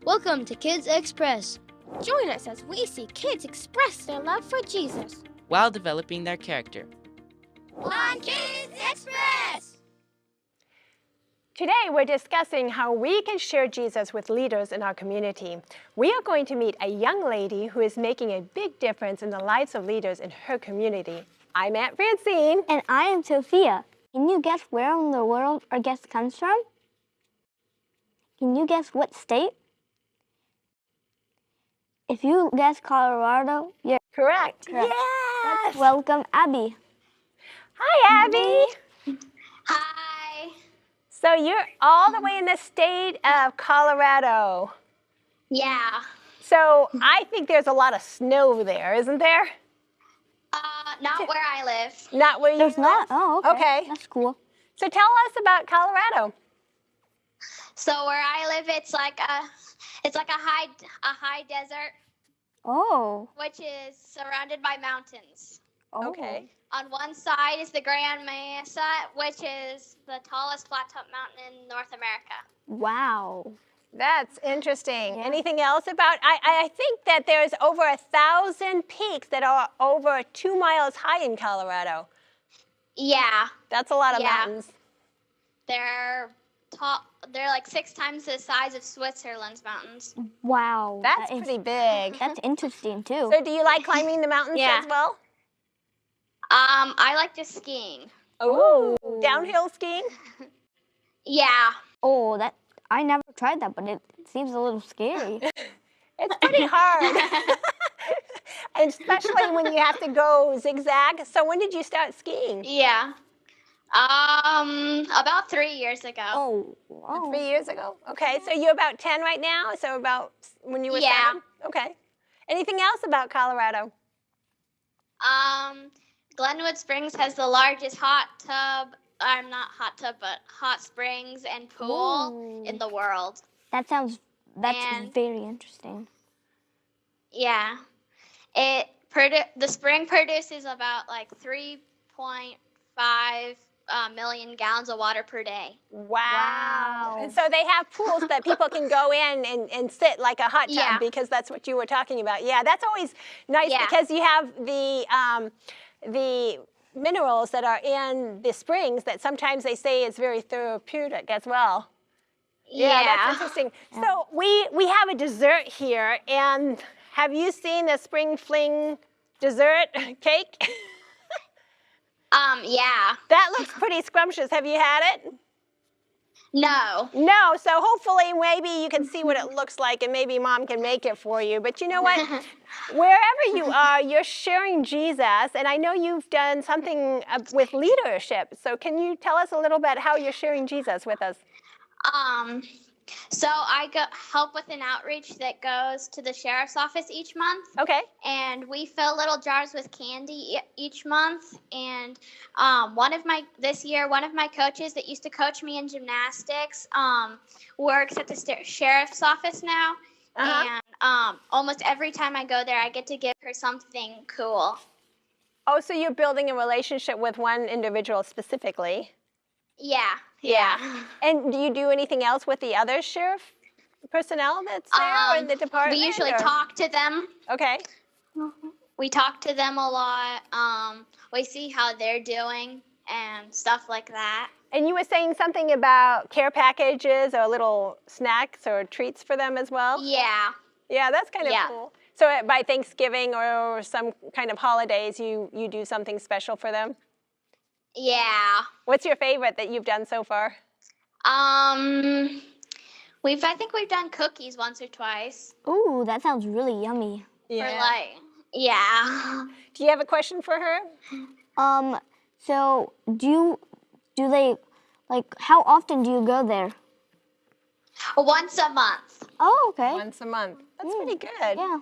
Welcome to Kids Express. Join us as we see kids express their love for Jesus while developing their character. on Kids Express! Today we're discussing how we can share Jesus with leaders in our community. We are going to meet a young lady who is making a big difference in the lives of leaders in her community. I'm Aunt Francine. And I am Sofia. Can you guess where in the world our guest comes from? Can you guess what state? If you guess Colorado, you're Correct. correct. Yes. Welcome, Abby. Hi, Abby. Hi! So you're all the way in the state of Colorado. Yeah. So I think there's a lot of snow there, isn't there? Not where I live. Not where you There's not? live? Oh, okay. Okay. That's cool. So tell us about Colorado. So where I live, it's like a high desert, Oh. which is surrounded by mountains. Okay. On one side is the Grand Mesa, which is the tallest flat-top mountain in North America. Wow. That's interesting. Yeah. Anything else about? I think that there's over 1,000 peaks that are over 2 miles high in Colorado. Yeah, That's a lot of Yeah. mountains. they're tall. They're like 6 times the size of Switzerland's mountains. Wow. That's that is- pretty big. That's interesting, too. So do you like climbing the mountains Yeah. as well? I like just skiing. Oh, downhill skiing? Yeah. Oh, I never tried that, but it seems a little scary. It's pretty hard. Especially when you have to go zigzag. So when did you start skiing? Yeah. About 3 years ago. Oh, wow. 3 years ago. Okay, so you're about 10 right now? So about when you were Yeah. 7? Okay. Anything else about Colorado? Glenwood Springs has the largest hot springs and pool Ooh. in the world. That's And- very interesting. Yeah. The spring produces about like 3.5 million gallons of water per day. Wow. And so they have pools that people can go in and sit like a hot tub Yeah. because that's what you were talking about. Yeah, that's always nice Yeah. because you have the minerals that are in the springs that sometimes they say is very therapeutic as well. Yeah, that's interesting. So we have a dessert here, and have you seen the spring fling dessert cake? Yeah. That looks pretty scrumptious. Have you had it? No. No, so hopefully maybe you can see what it looks like and maybe Mom can make it for you. But you know what? Wherever you are, you're sharing Jesus, and I know you've done something with leadership. So can you tell us a little bit how you're sharing Jesus with us? So I help with an outreach that goes to the sheriff's office each month. Okay. And we fill little jars with candy each month. And this year, one of my coaches that used to coach me in gymnastics works at the sheriff's office now. Uh-huh. And almost every time I go there, I get to give her something cool. Oh, so you're building a relationship with one individual specifically. Yeah. And do you do anything else with the other sheriff personnel that's there in the department? We usually or? talk to them. Okay. We talk to them a lot. We see how they're doing and stuff like that. And you were saying something about care packages or little snacks or treats for them as well? Yeah. Yeah, that's kind of Yeah. cool. So by Thanksgiving or some kind of holidays, you do something special for them? Yeah. What's your favorite that you've done so far? I think we've done cookies once or twice. Ooh, that sounds really yummy. Yeah. Do you have a question for her? So do they, how often do you go there? Once a month. Oh, okay. Once a month. That's pretty good. Yeah.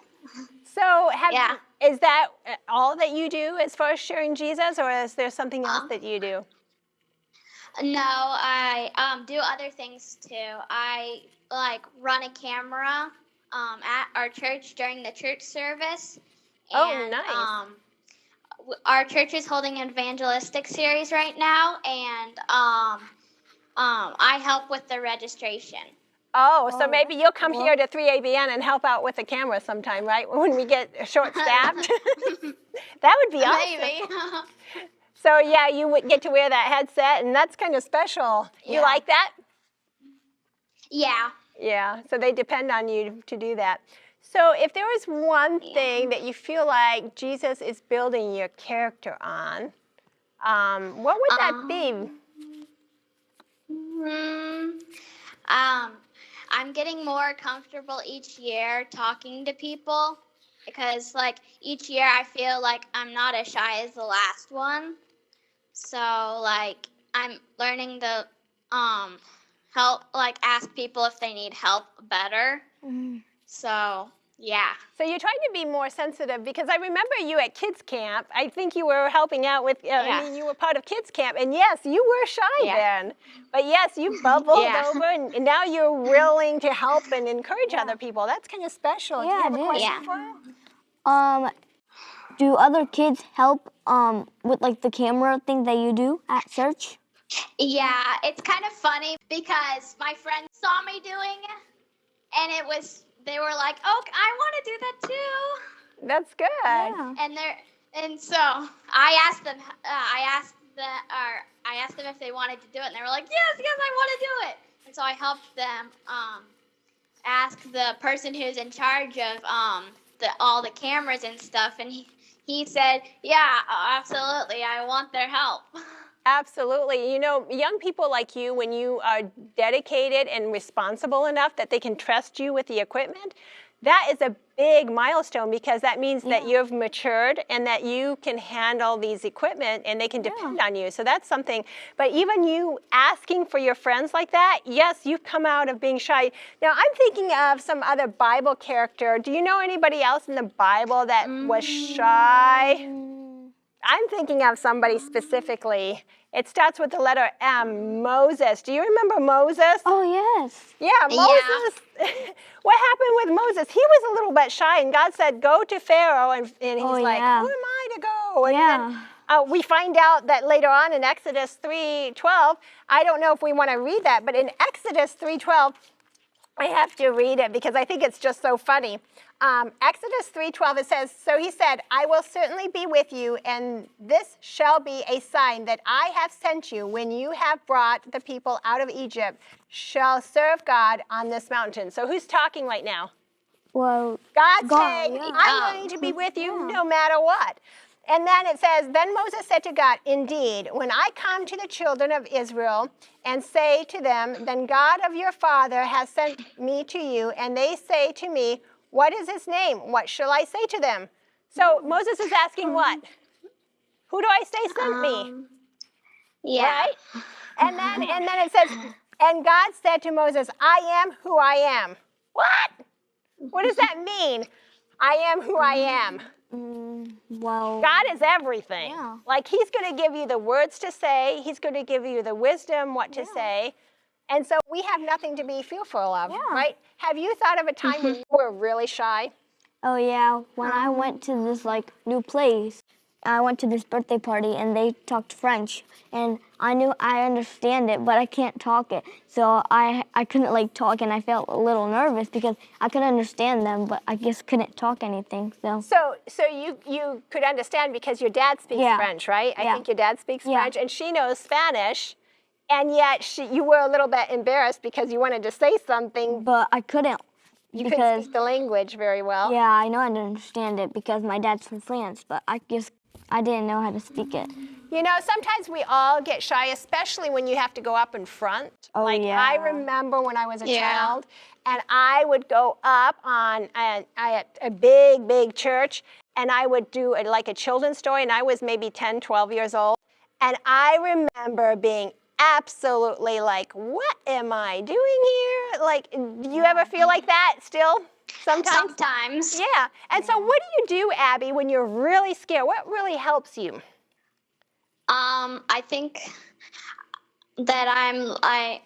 So Yeah. is that all that you do as far as sharing Jesus, or is there something else that you do? No, I do other things too. I run a camera at our church during the church service. Oh, And, nice. Our church is holding an evangelistic series right now, and I help with the registration. Oh, so maybe you'll come here to 3ABN and help out with the camera sometime, right? When we get short-staffed. That would be awesome. Maybe. So yeah, you would get to wear that headset, and that's kind of special. You Yeah. like that? Yeah. Yeah, so they depend on you to do that. So if there was one thing that you feel like Jesus is building your character on, what would that be? I'm getting more comfortable each year talking to people because, like, each year I feel like I'm not as shy as the last one. So, like, I'm learning to help, like, ask people if they need help better. So, yeah. So you're trying to be more sensitive because I remember you at kids camp. I think you were helping out with, I mean, you were part of kids camp. And yes, you were shy then. But yes, you bubbled over and now you're willing to help and encourage other people. That's kind of special. Yeah, do you have a question for her? Do other kids help with like the camera thing that you do at church? Yeah, it's kind of funny because my friends saw me doing it, and they were like, "Oh, I want to do that too." That's good. Yeah. And so I asked them if they wanted to do it, and they were like, "Yes, I want to do it." And so I helped them ask the person who's in charge of all the cameras and stuff, and he said, "Yeah, absolutely, I want their help." Absolutely. You know, young people like you, when you are dedicated and responsible enough that they can trust you with the equipment, that is a big milestone because that means that you've matured and that you can handle these equipment and they can depend on you. So that's something. But even you asking for your friends like that, yes, you've come out of being shy. Now, I'm thinking of some other Bible character. Do you know anybody else in the Bible that was shy? I'm thinking of somebody specifically. It starts with the letter M, Moses. Do you remember Moses? Oh, yes. Yeah, Moses. What happened with Moses? He was a little bit shy, and God said, go to Pharaoh, and he's like, who am I to go? And then, we find out that later on in Exodus 3:12, I don't know if we want to read that, but in Exodus 3:12, I have to read it because I think it's just so funny. Exodus 3:12, it says, so he said, I will certainly be with you, and this shall be a sign that I have sent you when you have brought the people out of Egypt, shall serve God on this mountain. So who's talking right now? Well, God's saying, I'm going to be with you no matter what. And then it says, then Moses said to God, indeed, when I come to the children of Israel and say to them, then God of your father has sent me to you, and they say to me, what is his name? What shall I say to them? So Moses is asking what? Who do I say sent me? Yeah. Right? And then it says, and God said to Moses, I am who I am. What? What does that mean? I am who I am. Well, God is everything. Yeah. Like he's going to give you the words to say. He's going to give you the wisdom what to say. And so we have nothing to be fearful of, right? Have you thought of a time when you were really shy? oh yeah, when I went to this like new place, I went to this birthday party and they talked French, and I knew I understand it, but I can't talk it. So I couldn't like talk, and I felt a little nervous because I could understand them, but I just couldn't talk anything. So you could understand because your dad speaks French, right? I think your dad speaks French, and she knows Spanish. And yet you were a little bit embarrassed because you wanted to say something. But I couldn't. You couldn't speak the language very well. Yeah, I know I didn't understand it because my dad's from France, but I didn't know how to speak it. You know, sometimes we all get shy, especially when you have to go up in front. Oh, I remember when I was a child, and I would go up on a big church, and I would do like a children's story, and I was maybe 10, 12 years old. And I remember being absolutely like, what am I doing here? Like, do you ever feel like that still? Sometimes. Yeah. And so what do you do, Abby, when you're really scared? What really helps you? I think that I'm like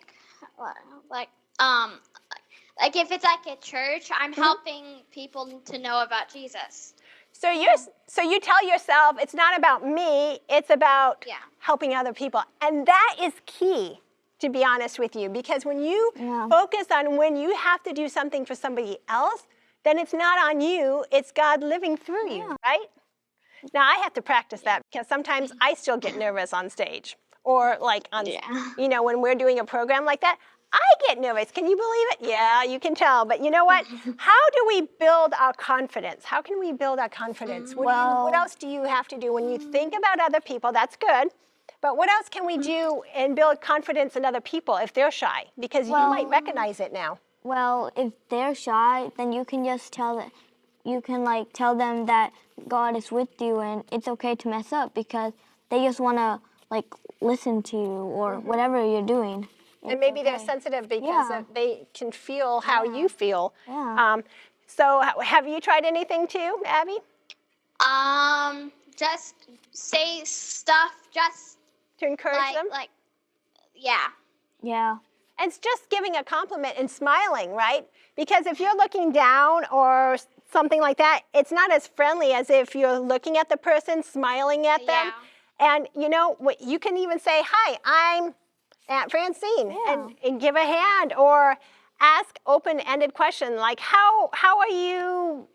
if it's like at church, I'm helping people to know about Jesus. So you tell yourself it's not about me, it's about helping other people. And that is key to be honest with you, because when you focus on when you have to do something for somebody else, then it's not on you, it's God living through you, right? Now, I have to practice that because sometimes I still get nervous on stage or like on, you know, when we're doing a program like that, I get nervous. Can you believe it? Yeah, you can tell. But you know what? How do we build our confidence? How can we build our confidence? What else do you have to do when you think about other people? That's good. But what else can we do and build confidence in other people if they're shy? Because you might recognize it now. Well, if they're shy, then you can just tell them, you can like tell them that God is with you and it's okay to mess up because they just want to like listen to you or whatever you're doing. And maybe they're sensitive because they can feel how you feel. Yeah. So have you tried anything too, Abby? Just say stuff just to encourage them? Yeah. Yeah. And it's just giving a compliment and smiling, right? Because if you're looking down or something like that, it's not as friendly as if you're looking at the person, smiling at them. And you know, you can even say, hi, I'm Aunt Francine, and give a hand or ask open-ended question like, how are you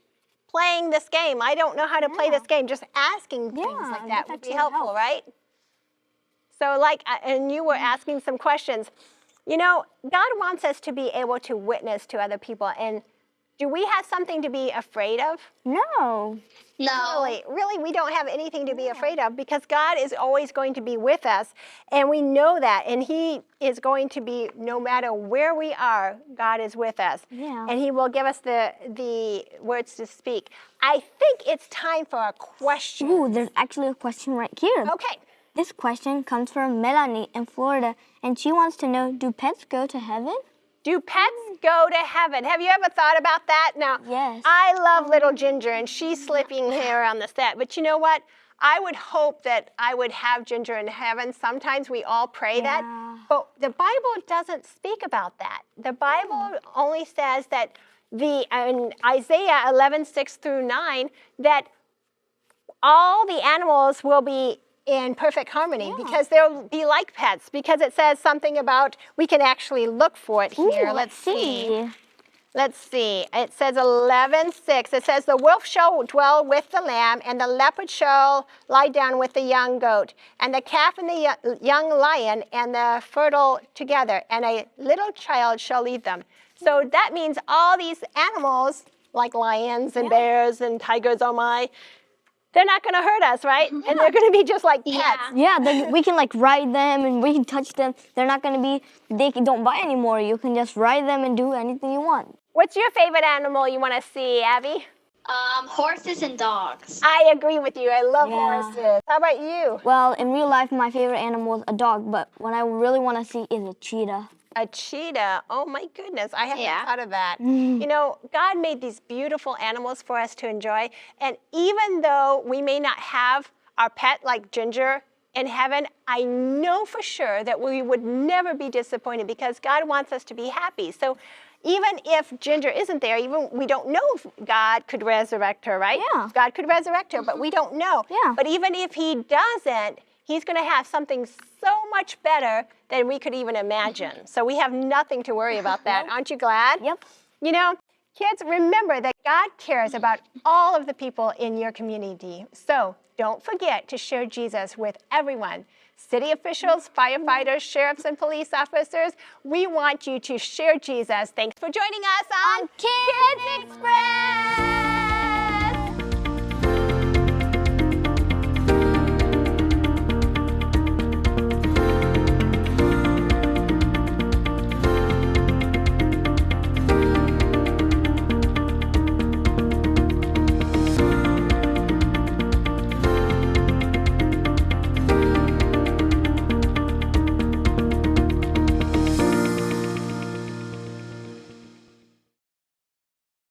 playing this game? I don't know how to play this game. Just asking things like that would be helpful, right? So like, and you were asking some questions. You know, God wants us to be able to witness to other people. And do we have something to be afraid of? No. No. Really, we don't have anything to be afraid of because God is always going to be with us. And we know that. And he is going to be, no matter where we are, God is with us. Yeah. And he will give us the words to speak. I think it's time for a question. Ooh, there's actually a question right here. Okay. This question comes from Melanie in Florida, and she wants to know, do pets go to heaven? Do pets go to heaven? Have you ever thought about that? Now, Yes. I love little Ginger, and she's slipping here on the set. But you know what? I would hope that I would have Ginger in heaven. Sometimes we all pray that. But the Bible doesn't speak about that. The Bible only says that in Isaiah 11:6-9, that all the animals will be in perfect harmony because they'll be like pets, because it says something about, we can actually look for it here. Ooh, let's see. Let's see. It says 11:6. It says, the wolf shall dwell with the lamb, and the leopard shall lie down with the young goat, and the calf and the young lion and the fertile together, and a little child shall lead them. So that means all these animals, like lions and bears and tigers, oh my, they're not going to hurt us, right? And they're going to be just like pets. Yeah, we can like ride them and we can touch them. They're not going to be, they don't bite anymore. You can just ride them and do anything you want. What's your favorite animal you want to see, Abby? Horses and dogs. I agree with you. I love horses. How about you? Well, in real life, my favorite animal is a dog, but what I really want to see is a cheetah. A cheetah. Oh my goodness, I haven't thought of that. You know, God made these beautiful animals for us to enjoy. And even though we may not have our pet like Ginger in heaven, I know for sure that we would never be disappointed because God wants us to be happy. So even if Ginger isn't there, even we don't know if God could resurrect her, right? Yeah. God could resurrect her, but we don't know. Yeah. But even if he doesn't, he's going to have something so much better than we could even imagine. So we have nothing to worry about that. Aren't you glad? Yep. You know, kids, remember that God cares about all of the people in your community. So don't forget to share Jesus with everyone. City officials, firefighters, sheriffs, and police officers, we want you to share Jesus. Thanks for joining us on Kids